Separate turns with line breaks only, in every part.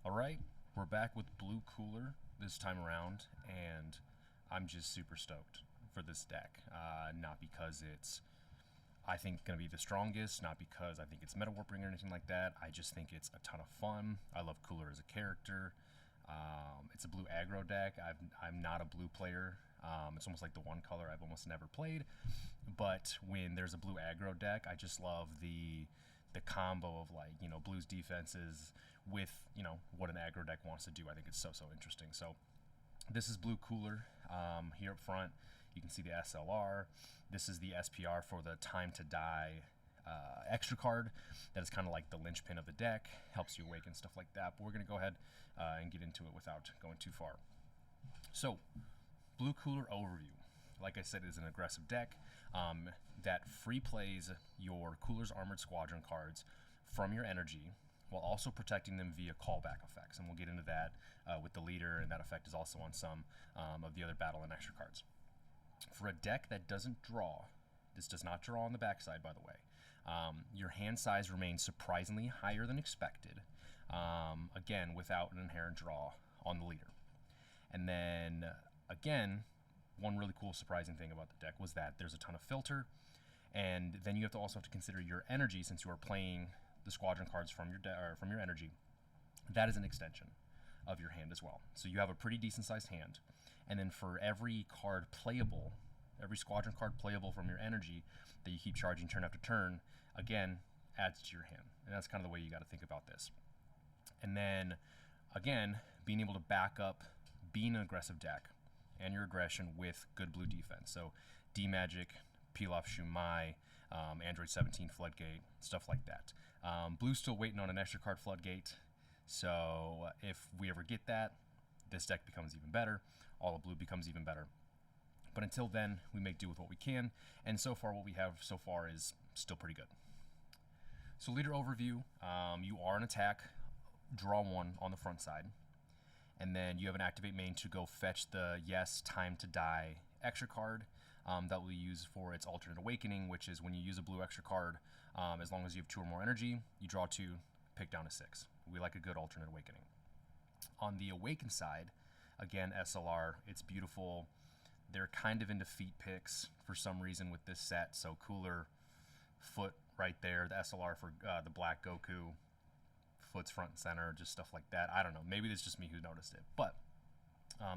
Alright, we're back with Blue Cooler this time around, and I'm just super stoked for this deck. Not because it's, I think, going to be the strongest, not because I think it's meta warping or anything like that. I just think it's a ton of fun. I love Cooler as a character. It's a blue aggro deck. I'm not a blue player. It's almost like the one color I've almost never played. But when there's a blue aggro deck, I just love the combo of, like, you know, blue's defenses with, you know, what an aggro deck wants to do. I think it's so interesting. So this is Blue Cooler. Here up front you can see the SLR. This is the SPR for the Time to Die extra card. That is kind of like the linchpin of the deck, helps you awaken, stuff like that. But we're going to go ahead and get into it without going too far. So Blue Cooler overview. Like I said, it is an aggressive deck that free plays your Cooler's Armored Squadron cards from your energy while also protecting them via callback effects. And we'll get into that with the leader, and that effect is also on some of the other battle and extra cards. For a deck that doesn't draw, this does not draw on the backside, by the way, your hand size remains surprisingly higher than expected, again, without an inherent draw on the leader. And then, again, one really cool surprising thing about the deck was that there's a ton of filter, and then you also have to consider your energy, since you are playing the squadron cards from your energy. That is an extension of your hand as well. So you have a pretty decent sized hand, and then for every card playable, every squadron card playable from your energy that you keep charging turn after turn, again, adds to your hand. And that's kind of the way you got to think about this. And then, again, being able to back up being an aggressive deck and your aggression with good blue defense. So D-Magic, Peel-Off Shumai, Android 17 Floodgate, stuff like that. Blue's still waiting on an extra card Floodgate, so if we ever get that, this deck becomes even better. All of blue becomes even better. But until then, we make do with what we can, and so far what we have so far is still pretty good. So leader overview, you are an attack, draw one on the front side, and then you have an activate main to go fetch the Time to Die extra card that we'll use for its alternate awakening, which is when you use a blue extra card, as long as you have 2 or more energy, you draw 2, pick down a 6. We like a good alternate awakening. On the awaken side, again, SLR, it's beautiful. They're kind of into feet picks for some reason with this set, so Cooler, foot right there, the SLR for the black Goku, foot's front and center, just stuff like that. I don't know, maybe it's just me who noticed it. But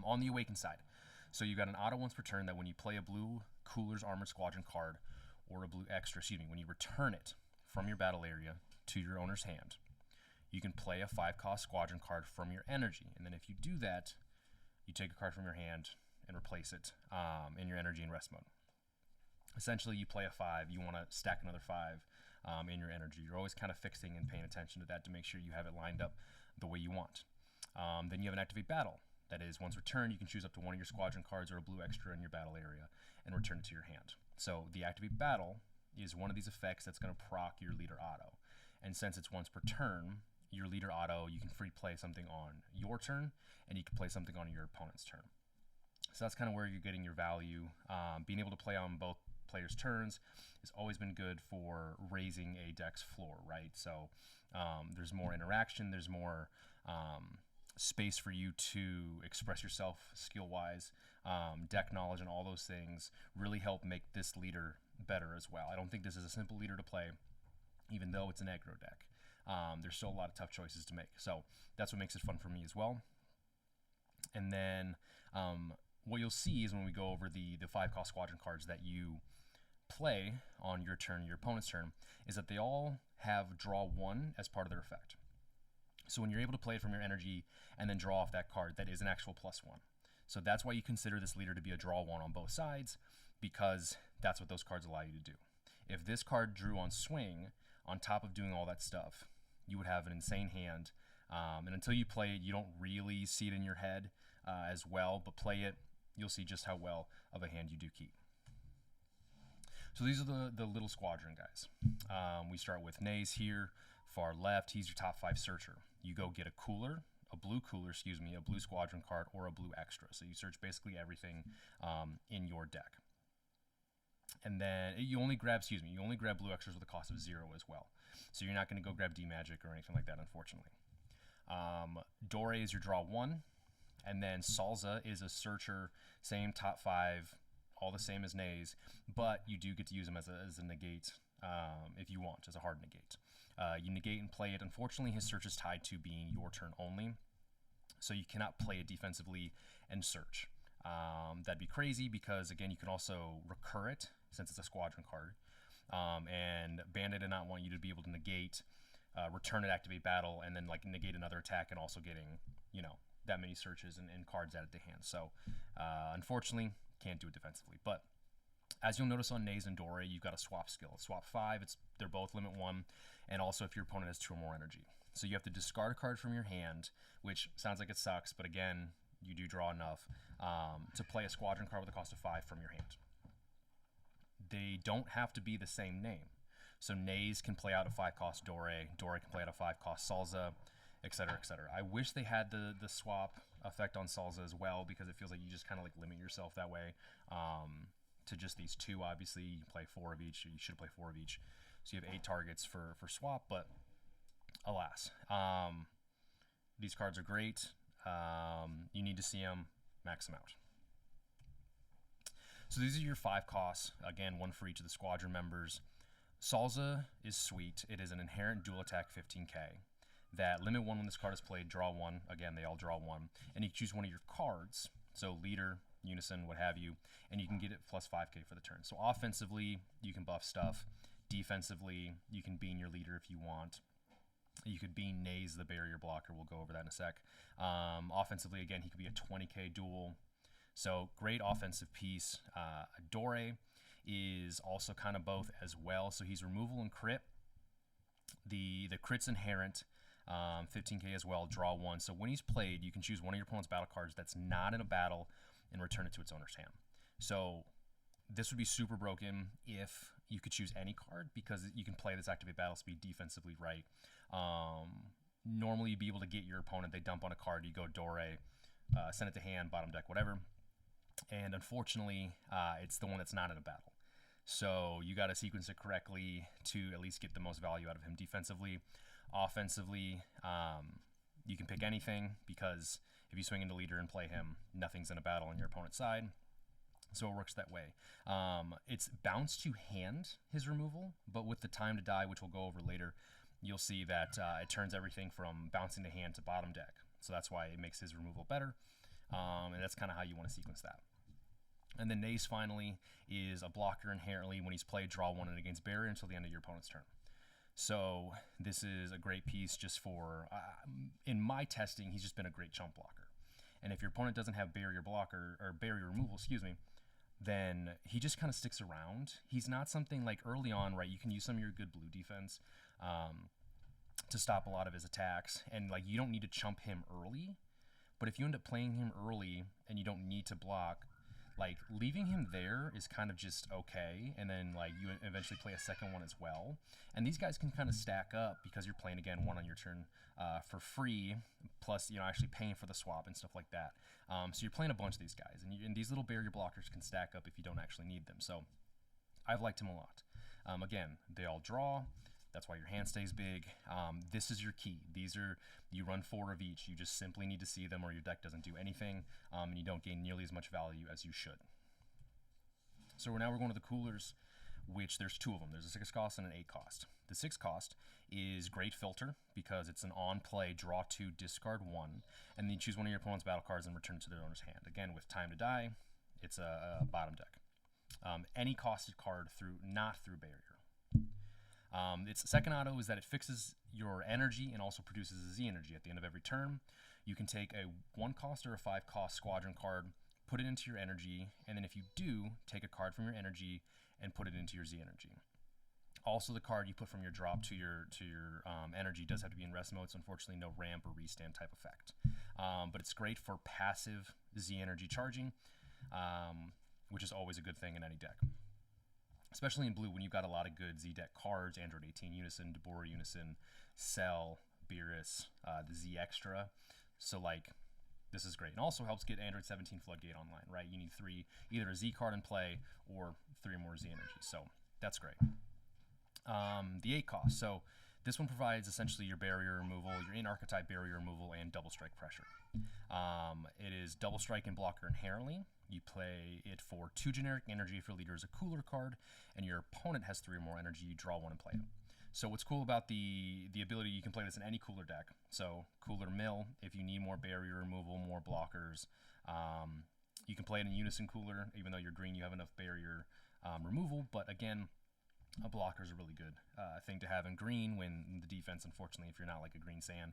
on the awaken side, so you got an auto once per turn that when you play a blue Cooler's Armored Squadron card or a blue extra, when you return it from your battle area to your owner's hand, you can play a 5-cost squadron card from your energy. And then if you do that, you take a card from your hand and replace it in your energy and rest mode. Essentially, you play a 5, you want to stack another 5 in your energy. You're always kind of fixing and paying attention to that to make sure you have it lined up the way you want. Then you have an activate battle. That is, once returned, you can choose up to one of your squadron cards or a blue extra in your battle area and return it to your hand. So the activate battle is one of these effects that's going to proc your leader auto. And since it's once per turn, your leader auto, you can free play something on your turn, and you can play something on your opponent's turn. So that's kind of where you're getting your value. Being able to play on both players' turns has always been good for raising a deck's floor, right? So there's more interaction, there's more space for you to express yourself skill-wise. Deck knowledge and all those things really help make this leader better as well. I don't think this is a simple leader to play, even though it's an aggro deck. There's still a lot of tough choices to make. So that's what makes it fun for me as well. And then what you'll see is when we go over the 5-cost squadron cards that you play on your turn, your opponent's turn, is that they all have draw 1 as part of their effect. So when you're able to play it from your energy and then draw off that card, that is an actual +1. So that's why you consider this leader to be a draw 1 on both sides, because that's what those cards allow you to do. If this card drew on swing, on top of doing all that stuff, you would have an insane hand. And until you play it, you don't really see it in your head as well, but play it, you'll see just how well of a hand you do keep. So these are the little squadron guys. We start with Nays here, far left. He's your top 5 searcher. You go get a blue cooler, a blue squadron card, or a blue extra. So you search basically everything in your deck. And then you only grab blue extras with a cost of 0 as well. So you're not going to go grab D-Magic or anything like that, unfortunately. Dore is your draw 1, and then Salza is a searcher, same top 5, all the same as Nays, but you do get to use them as a negate if you want, as a hard negate. You negate and play it. Unfortunately, his search is tied to being your turn only, so you cannot play it defensively and search. That'd be crazy because, again, you can also recur it since it's a Squadron card. And Bandit did not want you to be able to negate, return it, activate battle, and then like negate another attack, and also getting, you know, that many searches and cards added to hand. So unfortunately, can't do it defensively. But as you'll notice on Nays and Dore, you've got a swap skill. Swap 5, they're both limit 1, and also if your opponent has 2 or more energy. So you have to discard a card from your hand, which sounds like it sucks, but again, you do draw enough to play a Squadron card with a cost of 5 from your hand. They don't have to be the same name. So Nays can play out a 5-cost Dore, Dore can play out a 5-cost Salza, etc., etc. I wish they had the swap effect on Salza as well, because it feels like you just kind of like limit yourself that way to just these 2. Obviously, you can play 4 of each, or you should play 4 of each. So you have 8 targets for swap, but alas. These cards are great. You need to see them, max them out. So these are your 5 costs. Again, 1 for each of the Squadron members. Salza is sweet. It is an inherent dual attack 15k. That limit 1 when this card is played, draw 1. Again, they all draw 1. And you choose one of your cards, so leader, unison, what have you, and you can get it plus 5k for the turn. So offensively, you can buff stuff. Defensively, you can bean your leader if you want. You could bean Nays, the barrier blocker. We'll go over that in a sec. Offensively, again, he could be a 20k duel. So great offensive piece. Dore is also kind of both as well. So he's removal and crit. The crit's inherent, 15k as well, draw 1. So when he's played, you can choose one of your opponent's battle cards that's not in a battle and return it to its owner's hand. So this would be super broken if you could choose any card, because you can play this activate battle speed defensively right. Normally you'd be able to get your opponent, they dump on a card, you go Dore, send it to hand, bottom deck, whatever. And unfortunately, it's the one that's not in a battle. So you got to sequence it correctly to at least get the most value out of him defensively. Offensively, you can pick anything, because if you swing into leader and play him, nothing's in a battle on your opponent's side. So it works that way. It's bounce to hand, his removal, but with the time to die, which we'll go over later, you'll see that it turns everything from bouncing to hand to bottom deck. So that's why it makes his removal better. And that's kind of how you want to sequence that. And then Nays finally is a blocker inherently. When he's played, draw 1 and against barrier until the end of your opponent's turn. So this is a great piece just for, in my testing, he's just been a great chump blocker. And if your opponent doesn't have barrier blocker, or barrier removal, excuse me, then he just kind of sticks around. He's not something like early on, right? You can use some of your good blue defense to stop a lot of his attacks. And like, you don't need to chump him early. But if you end up playing him early and you don't need to block, like leaving him there is kind of just okay, and then like you eventually play a second one as well. And these guys can kind of stack up because you're playing again 1 on your turn for free, plus actually paying for the swap and stuff like that. So you're playing a bunch of these guys, and these little barrier blockers can stack up if you don't actually need them. So I've liked him a lot. Again, they all draw. That's why your hand stays big. This is your key. You run 4 of each. You just simply need to see them, or your deck doesn't do anything, and you don't gain nearly as much value as you should. So now we're going to the coolers, which there's 2 of them. There's a 6 cost and an 8 cost. The 6 cost is great filter because it's an on-play, draw 2, discard 1, and then you choose one of your opponent's battle cards and return it to their owner's hand. Again, with time to die, it's a bottom deck. Any costed card not through barrier. Its second auto is that it fixes your energy and also produces a Z energy at the end of every turn. You can take a 1 cost or a 5 cost Squadron card, put it into your energy, and then if you do, take a card from your energy and put it into your Z energy. Also, the card you put from your drop to your energy does have to be in rest mode, so unfortunately no ramp or restand type effect. But it's great for passive Z energy charging, which is always a good thing in any deck. Especially in blue, when you've got a lot of good Z-Deck cards, Android 18 Unison, Deborah Unison, Cell, Beerus, the Z Extra. So, like, this is great. And also helps get Android 17 Floodgate online, right? You need 3, either a Z card in play or 3 more Z energy. So, that's great. The 8 cost. So, This one provides essentially your barrier removal, your in-archetype barrier removal, and double strike pressure. It is double strike and blocker inherently. You play it for 2 generic energy if your leader is a cooler card, and your opponent has 3 or more energy. You draw 1 and play it. So what's cool about the ability, you can play this in any cooler deck. So cooler mill, if you need more barrier removal, more blockers. You can play it in unison cooler, even though you're green, you have enough barrier removal. But again, a blocker is a really good thing to have in green when the defense, unfortunately, if you're not like a green sand,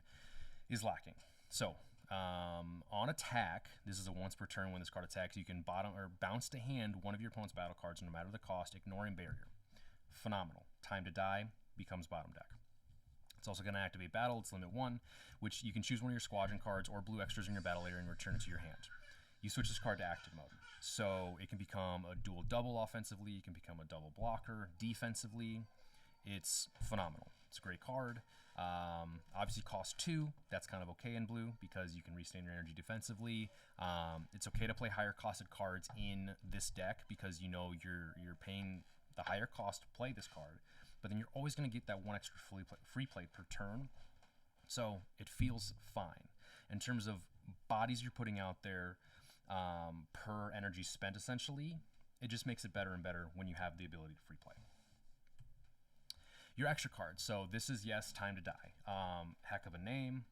is lacking. So on attack, this is a once per turn when this card attacks. You can bottom or bounce to hand one of your opponent's battle cards, no matter the cost, ignoring barrier. Phenomenal. Time to die becomes bottom deck. It's also going to activate battle. It's limit 1, which you can choose one of your squadron cards or blue extras in your battle area and return it to your hand. You switch this card to active mode. So it can become a dual double offensively. It can become a double blocker defensively. It's phenomenal. It's a great card. Obviously cost 2. That's kind of okay in blue because you can restand your energy defensively. It's okay to play higher costed cards in this deck because you know you're paying the higher cost to play this card. But then you're always going to get that 1 extra free play per turn. So it feels fine. In terms of bodies you're putting out there per energy spent, essentially, it just makes it better and better when you have the ability to free play. Your extra cards. So this is, yes, Time to Die. Heck of a name.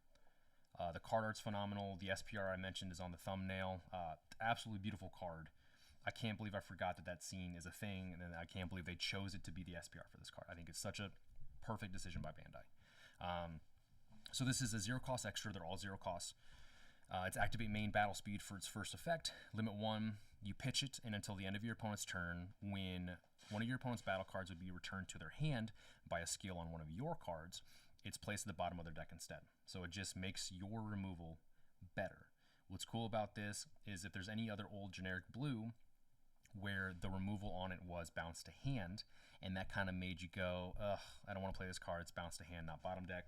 The card art's phenomenal. The SPR I mentioned is on the thumbnail. Absolutely beautiful card. I can't believe I forgot that scene is a thing, and I can't believe they chose it to be the SPR for this card. I think it's such a perfect decision by Bandai. So this is a 0 cost extra. They're all 0 costs. It's activate main battle speed for its first effect. Limit 1, you pitch it, and until the end of your opponent's turn, when one of your opponent's battle cards would be returned to their hand by a skill on one of your cards, it's placed at the bottom of their deck instead. So it just makes your removal better. What's cool about this is if there's any other old generic blue where the removal on it was bounce to hand, and that kind of made you go, ugh, I don't want to play this card, it's bounce to hand, not bottom deck.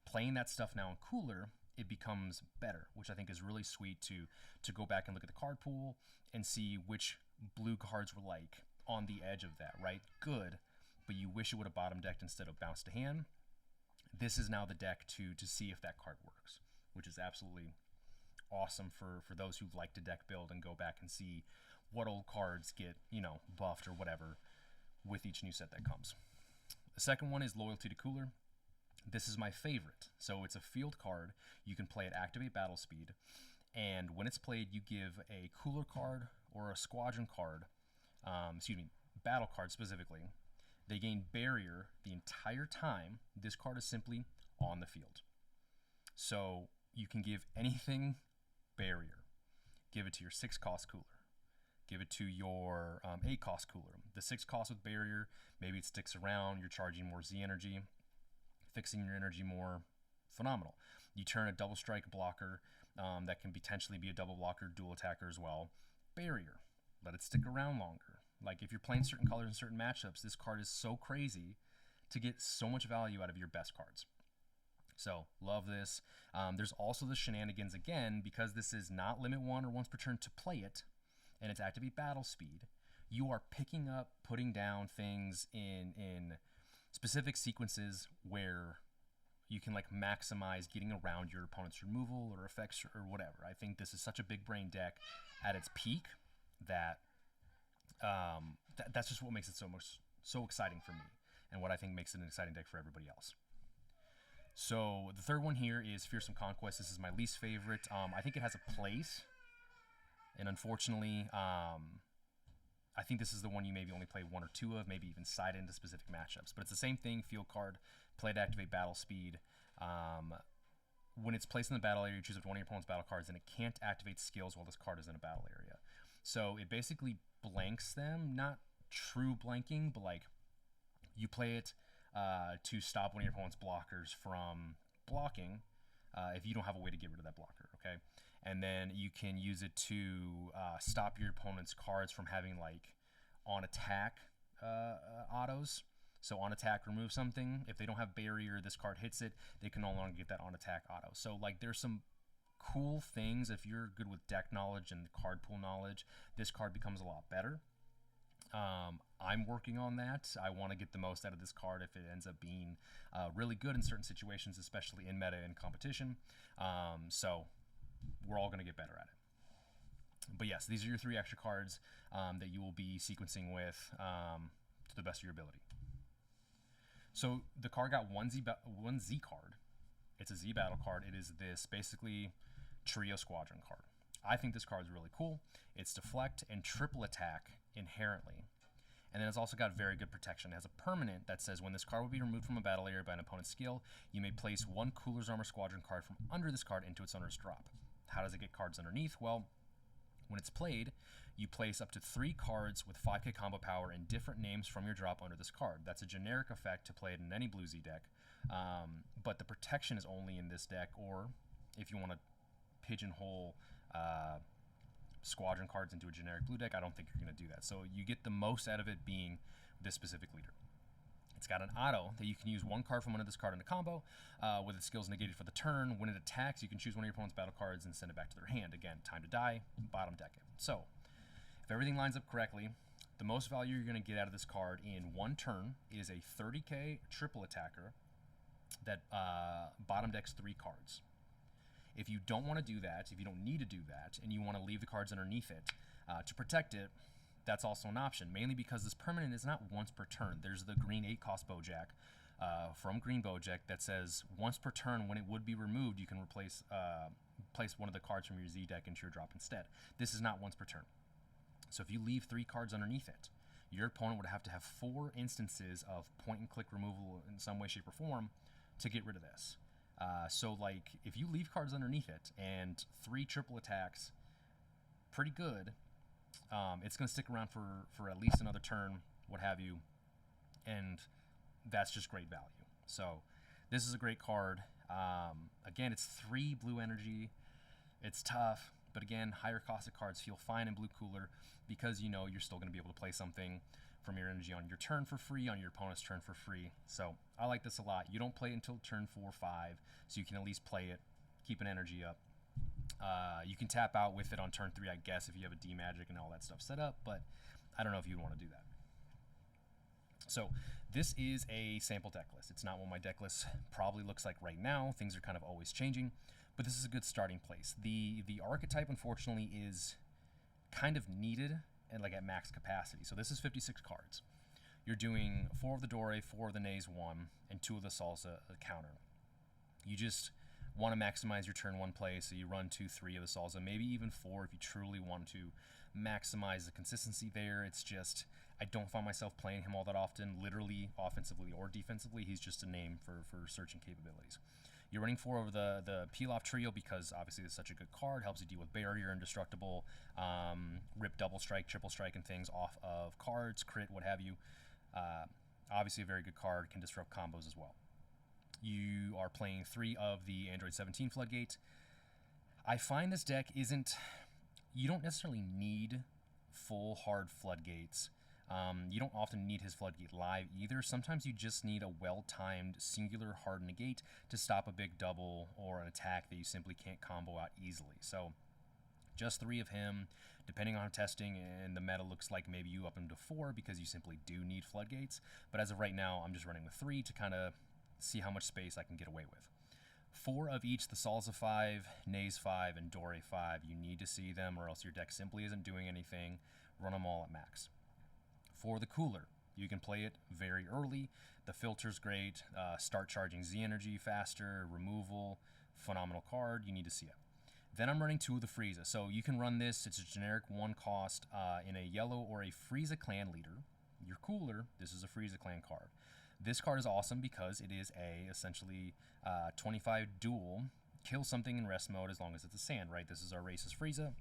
Playing that stuff now in cooler, it becomes better, which I think is really sweet to go back and look at the card pool and see which blue cards were like on the edge of that, right? Good, but you wish it would have bottom decked instead of bounce to hand. This is now the deck to see if that card works, which is absolutely awesome for those who like to deck build and go back and see what old cards get, you know, buffed or whatever with each new set that comes. The second one is Loyalty to Cooler. This is my favorite. So it's a field card. You can play at activate battle speed, and when it's played, you give a cooler card or a squadron card, battle card specifically. They gain barrier the entire time this card is simply on the field. So you can give anything barrier. Give it to your 6 cost cooler. Give it to your 8 cost cooler. The 6 cost with barrier, maybe it sticks around, you're charging more Z energy, fixing your energy more, phenomenal. You turn a double strike blocker that can potentially be a double blocker, dual attacker as well. Barrier, let it stick around longer. Like if you're playing certain colors in certain matchups, this card is so crazy to get so much value out of your best cards. So love this. There's also the shenanigans again, because this is not limit 1 or once per turn to play it, and it's activate battle speed. You are picking up, putting down things in specific sequences where you can like maximize getting around your opponent's removal or effects or whatever. I think this is such a big brain deck at its peak that that's just what makes it so exciting for me, and what I think makes it an exciting deck for everybody else. So the third one here is Fearsome Conquest. This is my least favorite. I think it has a place, and unfortunately, I think this is the one you maybe only play 1 or 2 of, maybe even side into specific matchups. But it's the same thing, field card, play to activate battle speed. When it's placed in the battle area, you choose one of your opponent's battle cards, and it can't activate skills while this card is in a battle area. So it basically blanks them, not true blanking, but like you play it to stop one of your opponent's blockers from blocking if you don't have a way to get rid of that blocker, okay? And then you can use it to stop your opponent's cards from having like on attack autos. So on attack, remove something. If they don't have barrier, this card hits it, they can no longer get that on attack auto. So like there's some cool things. If you're good with deck knowledge and card pool knowledge, this card becomes a lot better. I'm working on that. I want to get the most out of this card if it ends up being really good in certain situations, especially in meta and competition. So we're all going to get better at it. But yes, these are your 3 extra cards that you will be sequencing with to the best of your ability. So the card got one Z card. It's a Z battle card. It is this basically trio Squadron card. I think this card is really cool. It's deflect and triple attack inherently. And then it's also got very good protection. It has a permanent that says when this card will be removed from a battle area by an opponent's skill, you may place 1 Cooler's Armor Squadron card from under this card into its owner's drop. How does it get cards underneath? Well, when it's played, you place up to 3 cards with 5k combo power and different names from your drop under this card. That's a generic effect to play it in any Blue Z deck, but the protection is only in this deck, or if you want to pigeonhole Squadron cards into a generic blue deck, I don't think you're going to do that. So you get the most out of it being this specific leader. It's got an auto that you can use 1 card from under this card in a combo with its skills negated for the turn. When it attacks, you can choose one of your opponent's battle cards and send it back to their hand. Again, time to die, bottom deck it. So if everything lines up correctly, the most value you're going to get out of this card in 1 turn is a 30k triple attacker that bottom decks 3 cards. If you don't want to do that, if you don't need to do that, and you want to leave the cards underneath it to protect it, that's also an option, mainly because this permanent is not once per turn. There's the green 8-cost Bojack from Green Bojack that says once per turn when it would be removed, you can replace place one of the cards from your Z deck into your drop instead. This is not once per turn. So if you leave 3 cards underneath it, your opponent would have to have 4 instances of point-and-click removal in some way, shape, or form to get rid of this. So like if you leave cards underneath it and 3 triple attacks, pretty good. It's going to stick around for at least another turn, what have you, and that's just great value. So this is a great card. Again, it's 3 blue energy. It's tough, but again, higher costed cards feel fine in blue cooler because you know you're still going to be able to play something from your energy on your turn for free, on your opponent's turn for free. So I like this a lot. You don't play it until turn 4 or 5, so you can at least play it, keep an energy up. You can tap out with it on turn 3, I guess, if you have a D-Magic and all that stuff set up, but I don't know if you'd want to do that. So this is a sample deck list. It's not what my deck list probably looks like right now. Things are kind of always changing, but this is a good starting place. The archetype, unfortunately, is kind of needed and like at max capacity. So this is 56 cards. You're doing 4 of the Dore, 4 of the Nays 1, and 2 of the Salsa counter. You just want to maximize your turn 1 play, so you run 2, 3 of the Salsa, maybe even 4 if you truly want to maximize the consistency there. It's just, I don't find myself playing him all that often, literally, offensively or defensively. He's just a name for searching capabilities. You're running 4 over the peel-off trio because obviously it's such a good card, helps you deal with barrier, indestructible, rip double strike, triple strike, and things off of cards, crit, what have you. Obviously a very good card, can disrupt combos as well. You are playing 3 of the Android 17 Floodgate. I find this deck isn't, you don't necessarily need full hard Floodgates. You don't often need his Floodgate live either. Sometimes you just need a well-timed singular hard negate to stop a big double or an attack that you simply can't combo out easily. So just 3 of him, depending on testing and the meta looks like maybe you up him to 4 because you simply do need Floodgates. But as of right now, I'm just running with 3 to kind of see how much space I can get away with. 4 of each, the Salsa 5, Nays 5, and Dore 5. You need to see them or else your deck simply isn't doing anything. Run them all at max. For the cooler, you can play it very early. The filter's great. Start charging Z energy faster. Removal, phenomenal card. You need to see it. Then I'm running 2 of the Frieza. So you can run this. It's a generic 1 cost in a yellow or a Frieza clan leader. Your cooler, this is a Frieza clan card. This card is awesome because it is a essentially 25 dual. Kill something in rest mode as long as it's a sand, right? This is our racist Frieza.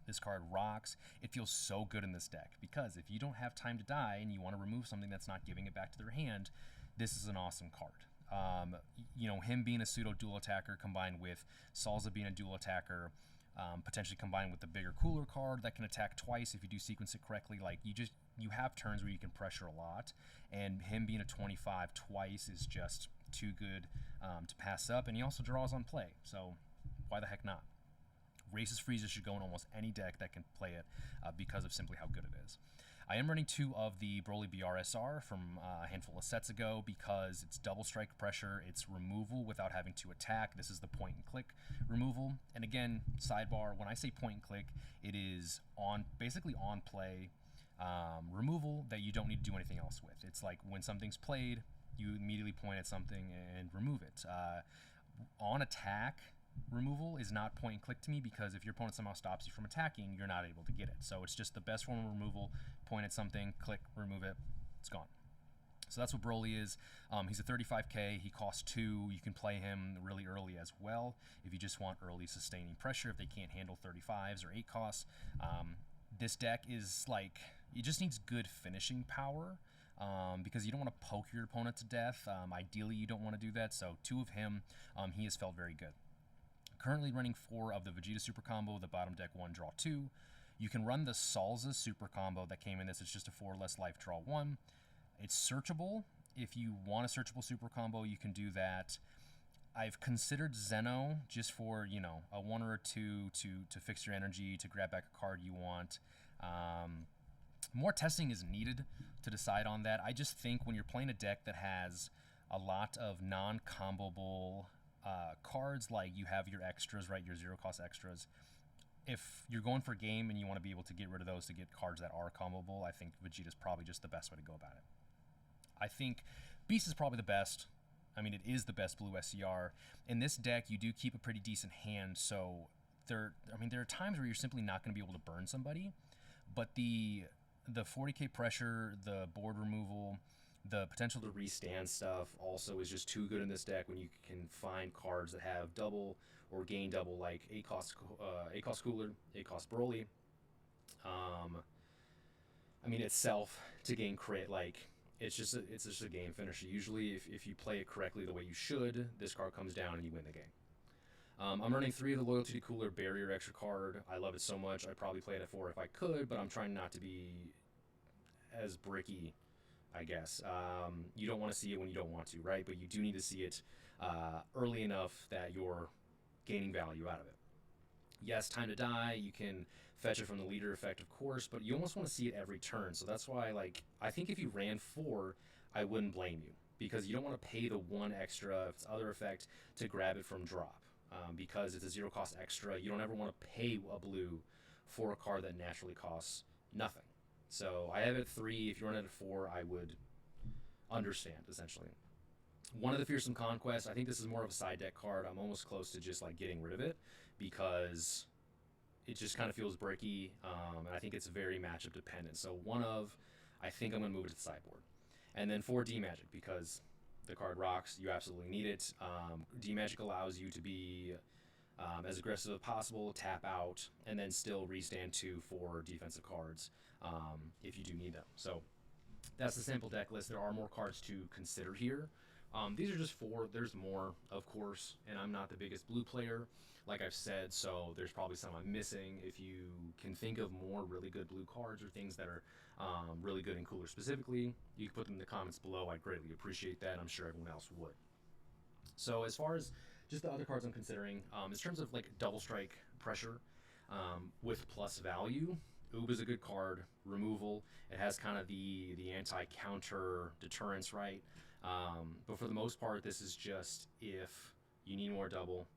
This card rocks. It feels so good in this deck because if you don't have time to die and you want to remove something that's not giving it back to their hand, this is an awesome card. You know, him being a pseudo dual attacker combined with Salsa being a dual attacker, potentially combined with the bigger cooler card that can attack twice if you do sequence it correctly. Like you have turns where you can pressure a lot, and him being a 25 twice is just too good to pass up. And he also draws on play, so why the heck not? Racist Frieza should go in almost any deck that can play it because of simply how good it is. I am running 2 of the Broly BRSR from a handful of sets ago because it's double strike pressure, it's removal without having to attack. This is the point and click removal. And again, sidebar, when I say point and click, it is basically on play removal that you don't need to do anything else with. It's like when something's played, you immediately point at something and remove it. On attack, removal is not point and click to me because if your opponent somehow stops you from attacking, you're not able to get it. So it's just the best form of removal. Point at something, click, remove it, it's gone. So that's what Broly is. He's a 35k, he costs 2. You can play him really early as well if you just want early sustaining pressure, if they can't handle 35s or 8 costs. This deck is like, it just needs good finishing power. Because you don't want to poke your opponent to death. Ideally, you don't want to do that. So 2 of him, he has felt very good. Currently running 4 of the Vegeta Super Combo, the bottom deck 1, draw 2. You can run the Salza Super Combo that came in this. It's just a 4 less life, draw 1. It's searchable. If you want a searchable Super Combo, you can do that. I've considered Zeno just for, you know, a 1 or a 2 to fix your energy, to grab back a card you want. More testing is needed to decide on that. I just think when you're playing a deck that has a lot of non-comboable cards, like you have your extras, right, your 0-cost extras, if you're going for game and you want to be able to get rid of those to get cards that are comboable, I think Vegeta's probably just the best way to go about it. I think Beast is probably the best. I mean, it is the best blue SCR. In this deck, you do keep a pretty decent hand, so there are times where you're simply not going to be able to burn somebody, but the 40k pressure, the board removal, the potential to restand stuff also is just too good in this deck when you can find cards that have double or gain double, like 8 cost Cooler, 8 cost Broly. I mean, itself to gain crit, like it's just a game finisher. Usually, if you play it correctly the way you should, this card comes down and you win the game. I'm running 3 of the Loyalty to Cooler Barrier extra card. I love it so much. I'd probably play it at 4 if I could, but I'm trying not to be as bricky, I guess. You don't want to see it when you don't want to, right? But you do need to see it early enough that you're gaining value out of it. Yes, time to die. You can fetch it from the leader effect, of course, but you almost want to see it every turn. So that's why, like, I think if you ran 4, I wouldn't blame you, because you don't want to pay the 1 extra, if it's other effect, to grab it from drop. Because it's a 0-cost extra, you don't ever want to pay a blue for a card that naturally costs nothing. So I have it at 3. If you run it at 4, I would understand, essentially. One of the Fearsome Conquest, I think this is more of a side deck card. I'm almost close to just like getting rid of it because it just kind of feels bricky, and I think it's very matchup dependent. So I think I'm going to move it to the sideboard. And then 4 D-Magic, because the card rocks, you absolutely need it. D-Magic allows you to be as aggressive as possible, tap out, and then still restand 2 for defensive cards if you do need them. So that's the sample deck list. There are more cards to consider here. These are just 4. There's more, of course, and I'm not the biggest blue player, like I've said, so there's probably some I'm missing. If you can think of more really good blue cards or things that are really good in Cooler specifically, you can put them in the comments below. I'd greatly appreciate that. I'm sure everyone else would. So as far as just the other cards I'm considering, in terms of like double strike pressure with plus value, Oob is a good card. Removal, it has kind of the anti-counter deterrence, right? But for the most part, this is just if you need more double.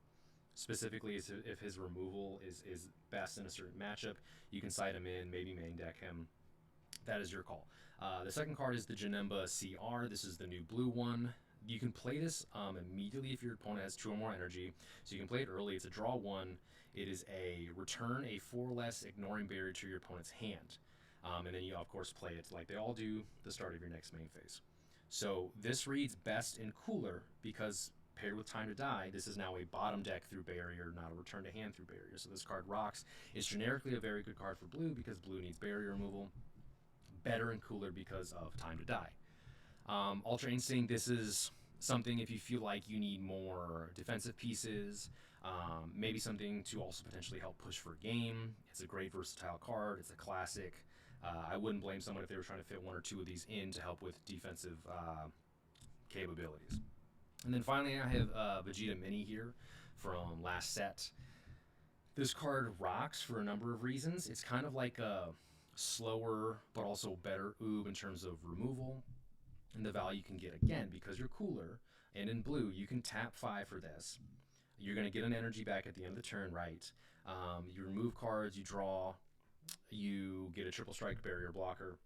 Specifically, if his removal is best in a certain matchup, you can side him in, maybe main deck him. That is your call. The second card is the Janemba CR. This is the new blue one. You can play this immediately if your opponent has 2 or more energy. So you can play it early. It's a draw 1. It is a return a 4 less ignoring barrier to your opponent's hand. And then you, of course, play it like they all do, the start of your next main phase. So this reads best in Cooler because paired with Time to Die, this is now a bottom deck through barrier, not a return to hand through barrier. So this card rocks. It's generically a very good card for blue because blue needs barrier removal. Better in Cooler because of Time to Die. Ultra Instinct, this is something if you feel like you need more defensive pieces, maybe something to also potentially help push for game. It's a great versatile card. It's a classic. I wouldn't blame someone if they were trying to fit 1 or 2 of these in to help with defensive capabilities. And then finally, I have Vegeta Mini here from last set. This card rocks for a number of reasons. It's kind of like a slower but also better oob in terms of removal, and the value you can get again because you're cooler. And in blue, you can tap 5 for this. You're going to get an energy back at the end of the turn, right? You remove cards, you draw, you get a triple strike barrier blocker.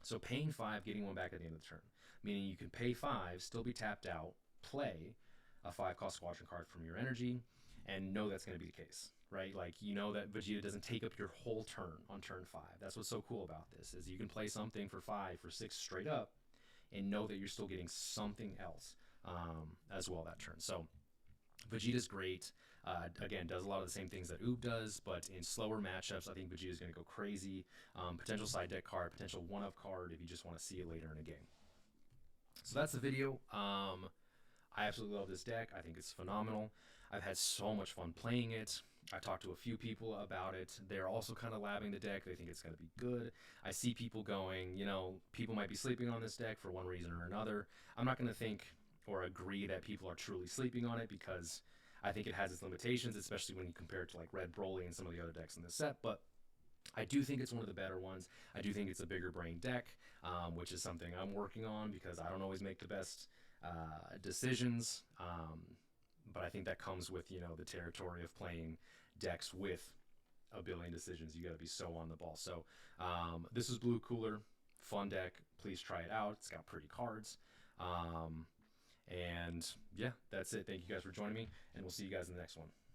So paying 5, getting 1 back at the end of the turn, meaning you can pay 5, still be tapped out, play a 5-cost Squadron card from your energy, and know that's going to be the case, right? Like, you know that Vegeta doesn't take up your whole turn on turn 5. That's what's so cool about this, is you can play something for 5, for 6 straight up, and know that you're still getting something else as well that turn. So Vegeta's great. Again, does a lot of the same things that Oob does, but in slower matchups, I think Vegeta's going to go crazy. Potential side deck card, potential one-up card if you just want to see it later in a game. So that's the video. I absolutely love this deck. I think it's phenomenal. I've had so much fun playing it. I talked to a few people about it. They're also kind of labbing the deck. They think it's going to be good. I see people going, you know, people might be sleeping on this deck for one reason or another. I'm not going to think or agree that people are truly sleeping on it, because I think it has its limitations, especially when you compare it to like Red Broly and some of the other decks in this set. But I do think it's one of the better ones. I do think it's a bigger brain deck, which is something I'm working on because I don't always make the best decisions. But I think that comes with, you know, the territory of playing decks with a billion decisions. You got to be so on the ball. So this is Blue Cooler, fun deck. Please try it out. It's got pretty cards. And yeah, that's it. Thank you guys for joining me, and we'll see you guys in the next one.